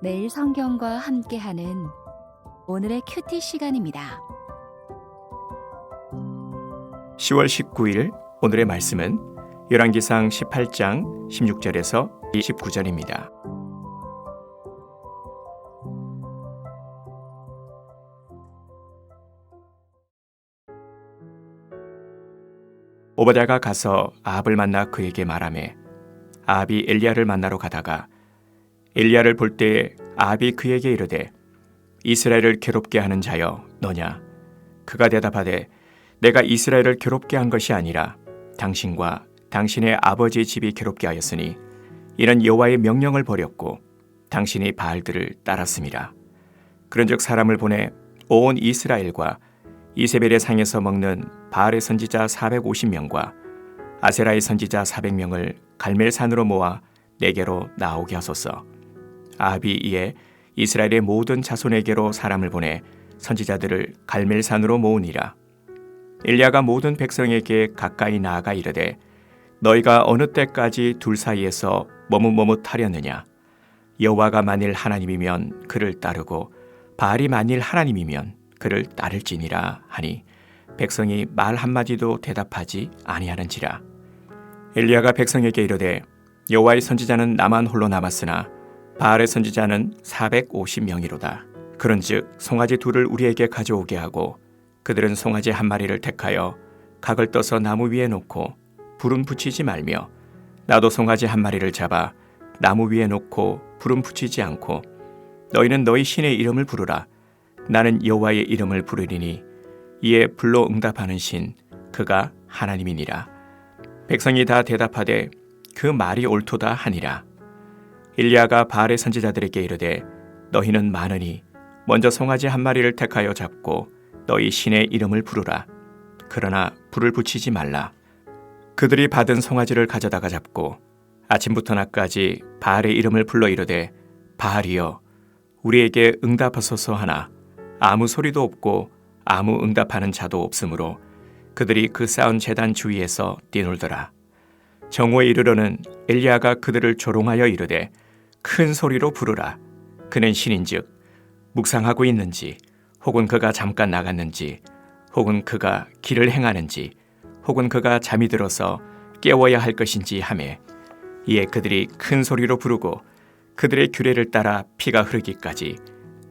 매일 성경과 함께하는 오늘의 큐티 시간입니다. 10월 19일 오늘의 말씀은 열왕기상 18장 16절에서 29절입니다. 오바댜가 가서 아합을 만나 그에게 말하매 아합이 엘리야를 만나러 가다가 엘리야를 볼 때에 아합이 그에게 이르되 이스라엘을 괴롭게 하는 자여 너냐? 그가 대답하되 내가 이스라엘을 괴롭게 한 것이 아니라 당신과 당신의 아버지의 집이 괴롭게 하였으니 이는 여호와의 명령을 버렸고 당신이 바알들을 따랐습니다. 그런즉 사람을 보내 온 이스라엘과 이세벨의 상에서 먹는 바알의 선지자 450명과 아세라의 선지자 400명을 갈멜산으로 모아 내게로 나오게 하소서. 아합이 이에 이스라엘의 모든 자손에게로 사람을 보내 선지자들을 갈멜산으로 모으니라. 엘리야가 모든 백성에게 가까이 나아가 이르되 너희가 어느 때까지 둘 사이에서 머뭇머뭇하려느냐? 여호와가 만일 하나님이면 그를 따르고 바알이 만일 하나님이면 그를 따를지니라 하니 백성이 말 한마디도 대답하지 아니하는지라. 엘리야가 백성에게 이르되 여호와의 선지자는 나만 홀로 남았으나 바알의 선지자는 450명이로다. 그런즉 송아지 둘을 우리에게 가져오게 하고 그들은 송아지 한 마리를 택하여 각을 떠서 나무 위에 놓고 불은 붙이지 말며 나도 송아지 한 마리를 잡아 나무 위에 놓고 불은 붙이지 않고 너희는 너희 신의 이름을 부르라. 나는 여호와의 이름을 부르리니 이에 불로 응답하는 신 그가 하나님이니라. 백성이 다 대답하되 그 말이 옳도다 하니라. 엘리야가 바알의 선지자들에게 이르되 너희는 많으니 먼저 송아지 한 마리를 택하여 잡고 너희 신의 이름을 부르라. 그러나 불을 붙이지 말라. 그들이 받은 송아지를 가져다가 잡고 아침부터 낮까지 바알의 이름을 불러 이르되 바알이여 우리에게 응답하소서 하나 아무 소리도 없고 아무 응답하는 자도 없으므로 그들이 그 쌓은 제단 주위에서 뛰놀더라. 정오에 이르러는 엘리야가 그들을 조롱하여 이르되 큰 소리로 부르라. 그는 신인즉 묵상하고 있는지 혹은 그가 잠깐 나갔는지 혹은 그가 길을 행하는지 혹은 그가 잠이 들어서 깨워야 할 것인지 하매 이에 그들이 큰 소리로 부르고 그들의 규례를 따라 피가 흐르기까지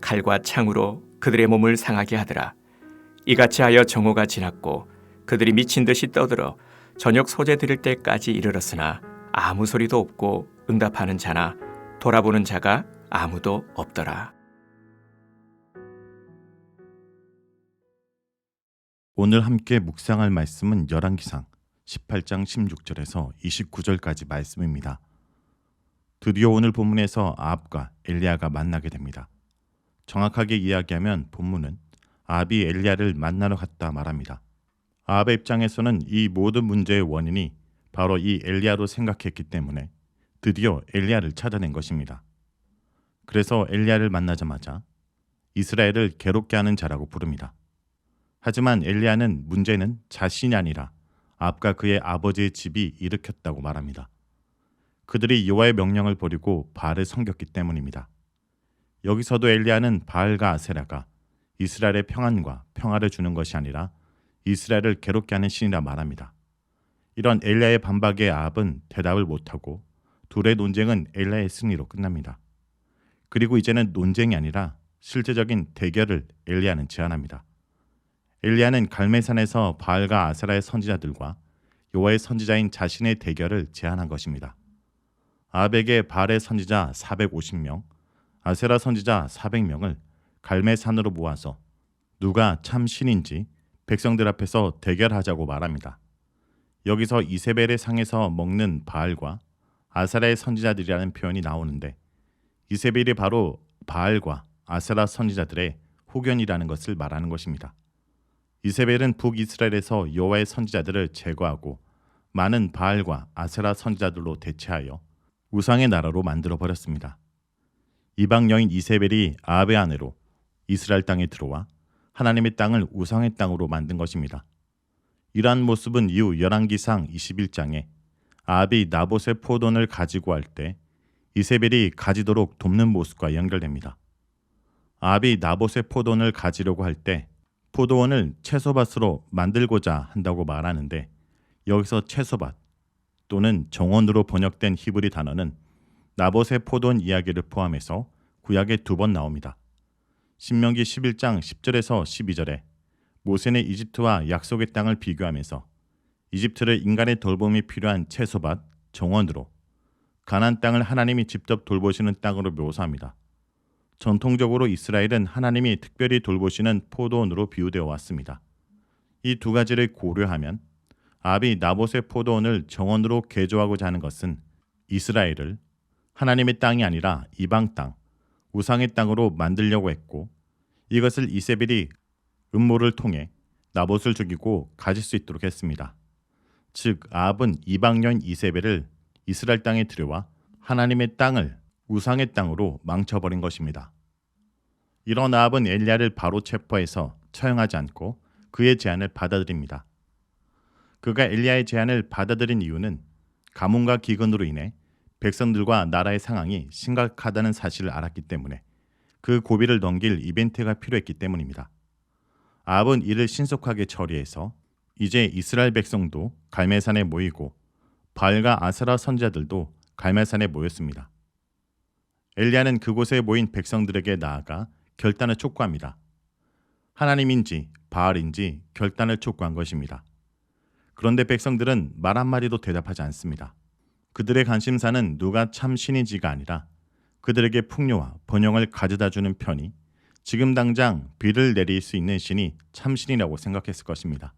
칼과 창으로 그들의 몸을 상하게 하더라. 이같이 하여 정오가 지났고 그들이 미친 듯이 떠들어 저녁 소재 드릴 때까지 이르렀으나 아무 소리도 없고 응답하는 자나 돌아보는 자가 아무도 없더라. 오늘 함께 묵상할 말씀은 열왕기상 18장 16절에서 29절까지 말씀입니다. 드디어 오늘 본문에서 아합과 엘리야가 만나게 됩니다. 정확하게 이야기하면 본문은 아합이 엘리야를 만나러 갔다 말합니다. 아합의 입장에서는 이 모든 문제의 원인이 바로 이 엘리야로 생각했기 때문에 드디어 엘리야를 찾아낸 것입니다. 그래서 엘리야를 만나자마자 이스라엘을 괴롭게 하는 자라고 부릅니다. 하지만 엘리야는 문제는 자신이 아니라 아합과 그의 아버지의 집이 일으켰다고 말합니다. 그들이 여호와의 명령을 버리고 바알을 섬겼기 때문입니다. 여기서도 엘리야는 바알과 아세라가 이스라엘의 평안과 평화를 주는 것이 아니라 이스라엘을 괴롭게 하는 신이라 말합니다. 이런 엘리야의 반박에 아합은 대답을 못하고 둘의 논쟁은 엘리야의 승리로 끝납니다. 그리고 이제는 논쟁이 아니라 실제적인 대결을 엘리야는 제안합니다. 엘리야는 갈멜산에서 바알과 아세라의 선지자들과 여호와의 선지자인 자신의 대결을 제안한 것입니다. 아합에게 바알의 선지자 450명, 아세라 선지자 400명을 갈멜산으로 모아서 누가 참 신인지 백성들 앞에서 대결하자고 말합니다. 여기서 이세벨의 상에서 먹는 바알과 아세라의 선지자들이라는 표현이 나오는데 이세벨이 바로 바알과 아세라 선지자들의 후견이라는 것을 말하는 것입니다. 이세벨은 북이스라엘에서 여호와의 선지자들을 제거하고 많은 바알과 아세라 선지자들로 대체하여 우상의 나라로 만들어버렸습니다. 이방 여인 이세벨이 아합의 아내로 이스라엘 땅에 들어와 하나님의 땅을 우상의 땅으로 만든 것입니다. 이러한 모습은 이후 열왕기상 21장에 아합이 나봇의 포도원을 가지고 할 때 이세벨이 가지도록 돕는 모습과 연결됩니다. 아합이 나봇의 포도원을 가지려고 할 때 포도원을 채소밭으로 만들고자 한다고 말하는데, 여기서 채소밭 또는 정원으로 번역된 히브리 단어는 나봇의 포도원 이야기를 포함해서 구약에 2번 나옵니다. 신명기 11장 10절에서 12절에 모세는 이집트와 약속의 땅을 비교하면서 이집트를 인간의 돌봄이 필요한 채소밭, 정원으로, 가나안 땅을 하나님이 직접 돌보시는 땅으로 묘사합니다. 전통적으로 이스라엘은 하나님이 특별히 돌보시는 포도원으로 비유되어 왔습니다. 이 두 가지를 고려하면 아합이 나봇의 포도원을 정원으로 개조하고자 하는 것은 이스라엘을 하나님의 땅이 아니라 이방 땅, 우상의 땅으로 만들려고 했고, 이것을 이세벨이 음모를 통해 나봇을 죽이고 가질 수 있도록 했습니다. 즉 아합은 이방 여인 이세벨을 이스라엘 땅에 들여와 하나님의 땅을 우상의 땅으로 망쳐버린 것입니다. 이런 아합은 엘리야를 바로 체포해서 처형하지 않고 그의 제안을 받아들입니다. 그가 엘리야의 제안을 받아들인 이유는 가뭄과 기근으로 인해 백성들과 나라의 상황이 심각하다는 사실을 알았기 때문에 그 고비를 넘길 이벤트가 필요했기 때문입니다. 아합은 이를 신속하게 처리해서 이제 이스라엘 백성도 갈멜산에 모이고 바알과 아세라 선지자들도 갈멜산에 모였습니다. 엘리야는 그곳에 모인 백성들에게 나아가 결단을 촉구합니다. 하나님인지 바알인지 결단을 촉구한 것입니다. 그런데 백성들은 말 한마디도 대답하지 않습니다. 그들의 관심사는 누가 참 신인지가 아니라 그들에게 풍요와 번영을 가져다주는 편이 지금 당장 비를 내릴 수 있는 신이 참 신이라고 생각했을 것입니다.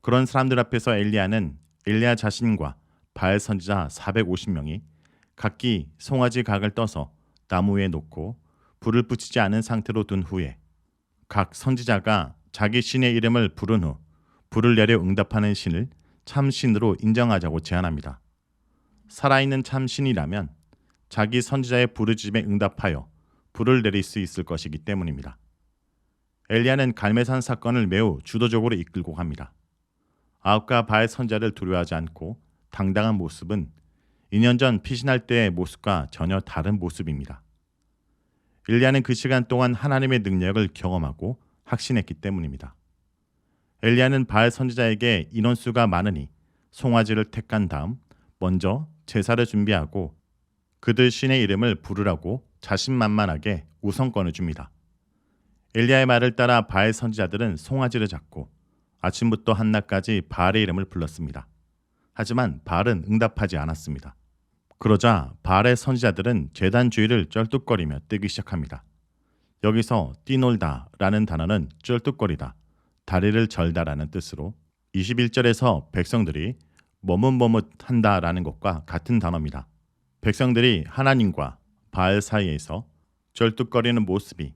그런 사람들 앞에서 엘리야는 엘리야 자신과 바알 선지자 450명이 각기 송아지 각을 떠서 나무 위에 놓고 불을 붙이지 않은 상태로 둔 후에 각 선지자가 자기 신의 이름을 부른 후 불을 내려 응답하는 신을 참 신으로 인정하자고 제안합니다. 살아있는 참 신이라면 자기 선지자의 부르짖음에 응답하여 불을 내릴 수 있을 것이기 때문입니다. 엘리야는 갈멜산 사건을 매우 주도적으로 이끌고 갑니다. 아합과 바알 선지자를 두려워하지 않고 당당한 모습은 2년 전 피신할 때의 모습과 전혀 다른 모습입니다. 엘리야는 그 시간 동안 하나님의 능력을 경험하고 확신했기 때문입니다. 엘리야는 바알 선지자에게 인원수가 많으니 송아지를 택한 다음 먼저 제사를 준비하고 그들 신의 이름을 부르라고 자신만만하게 우선권을 줍니다. 엘리야의 말을 따라 바알 선지자들은 송아지를 잡고 아침부터 한낮까지 바알의 이름을 불렀습니다. 하지만 바알은 응답하지 않았습니다. 그러자 바알의 선지자들은 제단 주위를 쩔뚝거리며 뛰기 시작합니다. 여기서 뛰놀다라는 단어는 쩔뚝거리다, 다리를 절다라는 뜻으로 21절에서 백성들이 머뭇머뭇한다라는 것과 같은 단어입니다. 백성들이 하나님과 바알 사이에서 쩔뚝거리는 모습이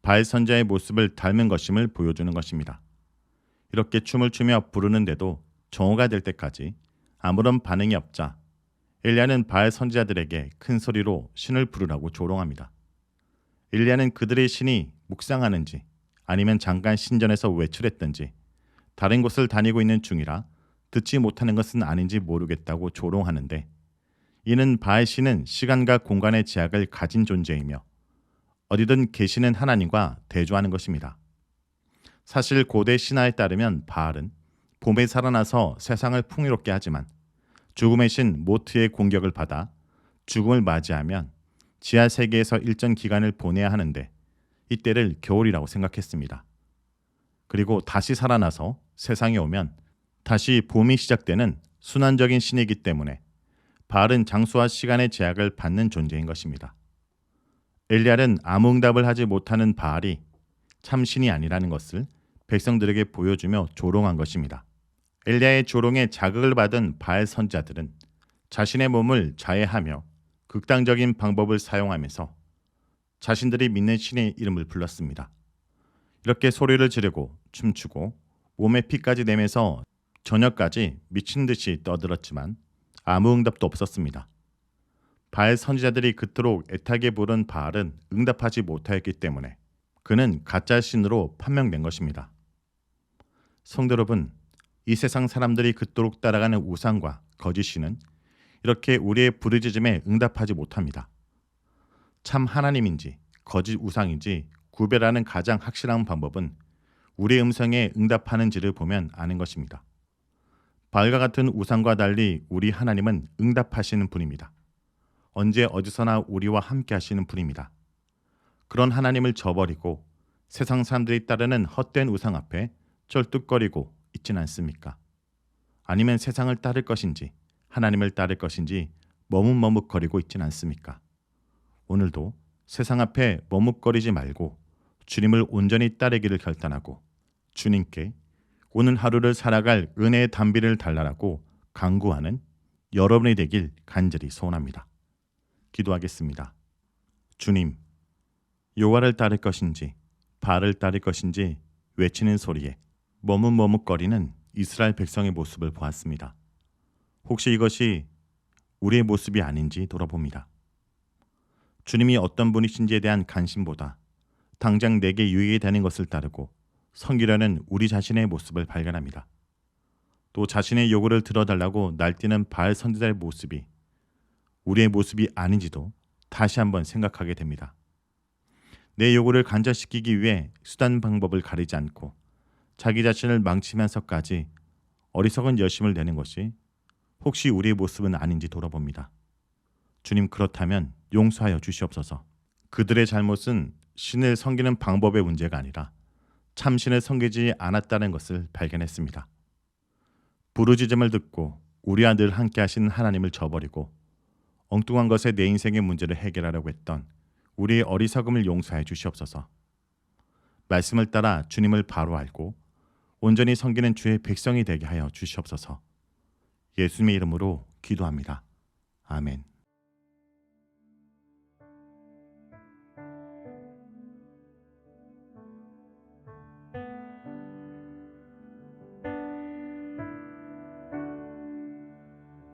바알 선지자의 모습을 닮은 것임을 보여주는 것입니다. 이렇게 춤을 추며 부르는데도 정오가 될 때까지 아무런 반응이 없자 엘리야는 바알 선지자들에게 큰 소리로 신을 부르라고 조롱합니다. 엘리야는 그들의 신이 묵상하는지 아니면 잠깐 신전에서 외출했든지 다른 곳을 다니고 있는 중이라 듣지 못하는 것은 아닌지 모르겠다고 조롱하는데, 이는 바알 신은 시간과 공간의 제약을 가진 존재이며 어디든 계시는 하나님과 대조하는 것입니다. 사실 고대 신화에 따르면 바알은 봄에 살아나서 세상을 풍요롭게 하지만 죽음의 신 모트의 공격을 받아 죽음을 맞이하면 지하 세계에서 일정 기간을 보내야 하는데 이때를 겨울이라고 생각했습니다. 그리고 다시 살아나서 세상에 오면 다시 봄이 시작되는 순환적인 신이기 때문에 바알은 장소와 시간의 제약을 받는 존재인 것입니다. 엘리야는 아무 응답을 하지 못하는 바알이 참 신이 아니라는 것을 백성들에게 보여주며 조롱한 것입니다. 엘리야의 조롱에 자극을 받은 바알 선지자들은 자신의 몸을 자해하며 극단적인 방법을 사용하면서 자신들이 믿는 신의 이름을 불렀습니다. 이렇게 소리를 지르고 춤추고 몸에 피까지 내면서 저녁까지 미친 듯이 떠들었지만 아무 응답도 없었습니다. 바알 선지자들이 그토록 애타게 부른 바알은 응답하지 못하였기 때문에 그는 가짜 신으로 판명된 것입니다. 성도 여러분, 이 세상 사람들이 그토록 따라가는 우상과 거짓 신은 이렇게 우리의 부르짖음에 응답하지 못합니다. 참 하나님인지 거짓 우상인지 구별하는 가장 확실한 방법은 우리의 음성에 응답하는지를 보면 아는 것입니다. 바알과 같은 우상과 달리 우리 하나님은 응답하시는 분입니다. 언제 어디서나 우리와 함께 하시는 분입니다. 그런 하나님을 저버리고 세상 사람들이 따르는 헛된 우상 앞에 쩔뚝거리고 있진 않습니까? 아니면 세상을 따를 것인지 하나님을 따를 것인지 머뭇머뭇거리고 있진 않습니까? 오늘도 세상 앞에 머뭇거리지 말고 주님을 온전히 따르기를 결단하고 주님께 오늘 하루를 살아갈 은혜의 담비를 달라라고 간구하는 여러분이 되길 간절히 소원합니다. 기도하겠습니다. 주님, 여호와를 따를 것인지 바알을 따를 것인지 외치는 소리에 머뭇머뭇거리는 이스라엘 백성의 모습을 보았습니다. 혹시 이것이 우리의 모습이 아닌지 돌아봅니다. 주님이 어떤 분이신지에 대한 관심보다 당장 내게 유익이 되는 것을 따르고 섬기려는 우리 자신의 모습을 발견합니다. 또 자신의 요구를 들어달라고 날뛰는 바알 선지자의 모습이 우리의 모습이 아닌지도 다시 한번 생각하게 됩니다. 내 요구를 간절시키기 위해 수단 방법을 가리지 않고 자기 자신을 망치면서까지 어리석은 열심을 내는 것이 혹시 우리의 모습은 아닌지 돌아봅니다. 주님, 그렇다면 용서하여 주시옵소서. 그들의 잘못은 신을 섬기는 방법의 문제가 아니라 참신을 섬기지 않았다는 것을 발견했습니다. 부르짖음을 듣고 우리와 늘 함께 하시는 하나님을 저버리고 엉뚱한 것에 내 인생의 문제를 해결하려고 했던 우리의 어리석음을 용서해 주시옵소서. 말씀을 따라 주님을 바로 알고 온전히 섬기는 주의 백성이 되게 하여 주시옵소서. 예수님의 이름으로 기도합니다. 아멘.